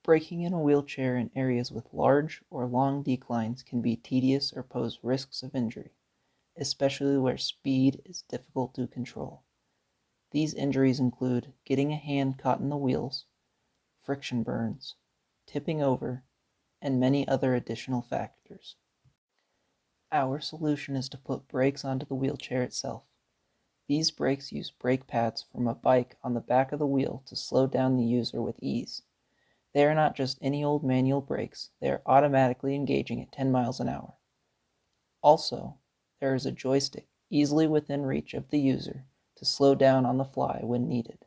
Braking in a wheelchair in areas with large or long declines can be tedious or pose risks of injury, especially where speed is difficult to control. These injuries include getting a hand caught in the wheels, friction burns, tipping over, and many other additional factors. Our solution is to put brakes onto the wheelchair itself. These brakes use brake pads from a bike on the back of the wheel to slow down the user with ease. They are not just any old manual brakes, they are automatically engaging at 10 miles an hour. Also, there is a joystick easily within reach of the user to slow down on the fly when needed.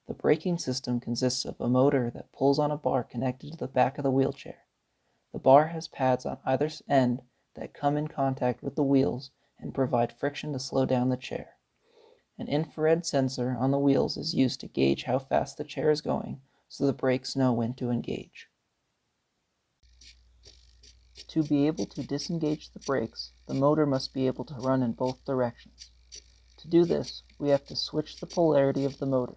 The braking system consists of a motor that pulls on a bar connected to the back of the wheelchair. The bar has pads on either end that come in contact with the wheels and provide friction to slow down the chair. An infrared sensor on the wheels is used to gauge how fast the chair is going, so the brakes know when to engage. To be able to disengage the brakes, the motor must be able to run in both directions. To do this, we have to switch the polarity of the motor.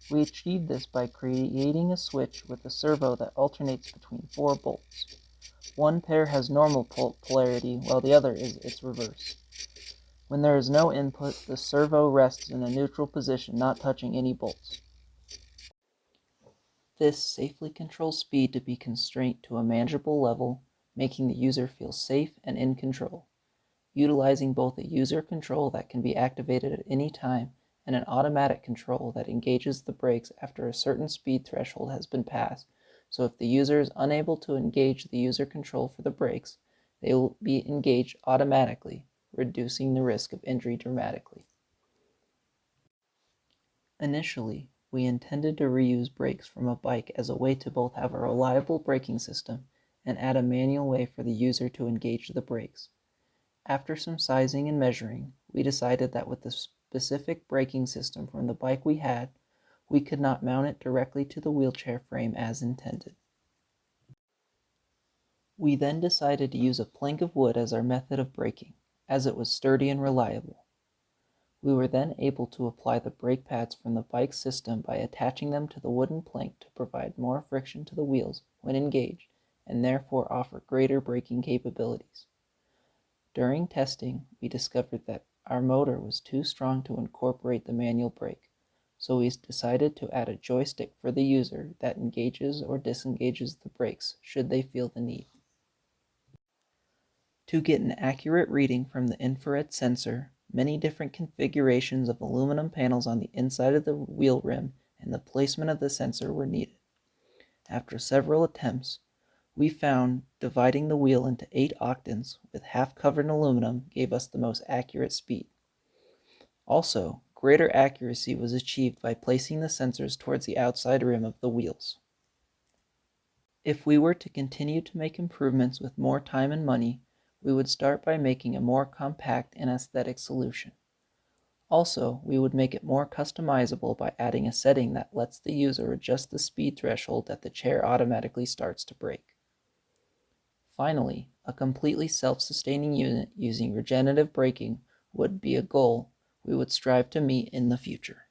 We achieve this by creating a switch with a servo that alternates between 4 bolts. One pair has normal polarity, while the other is its reverse. When there is no input, the servo rests in a neutral position, not touching any bolts. This safely controls speed to be constrained to a manageable level, making the user feel safe and in control. Utilizing both a user control that can be activated at any time and an automatic control that engages the brakes after a certain speed threshold has been passed, so if the user is unable to engage the user control for the brakes, they will be engaged automatically, reducing the risk of injury dramatically. Initially, we intended to reuse brakes from a bike as a way to both have a reliable braking system and add a manual way for the user to engage the brakes. After some sizing and measuring, we decided that with the specific braking system from the bike we had, we could not mount it directly to the wheelchair frame as intended. We then decided to use a plank of wood as our method of braking, as it was sturdy and reliable. We were then able to apply the brake pads from the bike system by attaching them to the wooden plank to provide more friction to the wheels when engaged and therefore offer greater braking capabilities. During testing, we discovered that our motor was too strong to incorporate the manual brake, so we decided to add a joystick for the user that engages or disengages the brakes should they feel the need. To get an accurate reading from the infrared sensor, many different configurations of aluminum panels on the inside of the wheel rim and the placement of the sensor were needed. After several attempts, we found dividing the wheel into 8 octants with half covered in aluminum gave us the most accurate speed. Also, greater accuracy was achieved by placing the sensors towards the outside rim of the wheels. If we were to continue to make improvements with more time and money, we would start by making a more compact and aesthetic solution. Also, we would make it more customizable by adding a setting that lets the user adjust the speed threshold that the chair automatically starts to brake. Finally, a completely self-sustaining unit using regenerative braking would be a goal we would strive to meet in the future.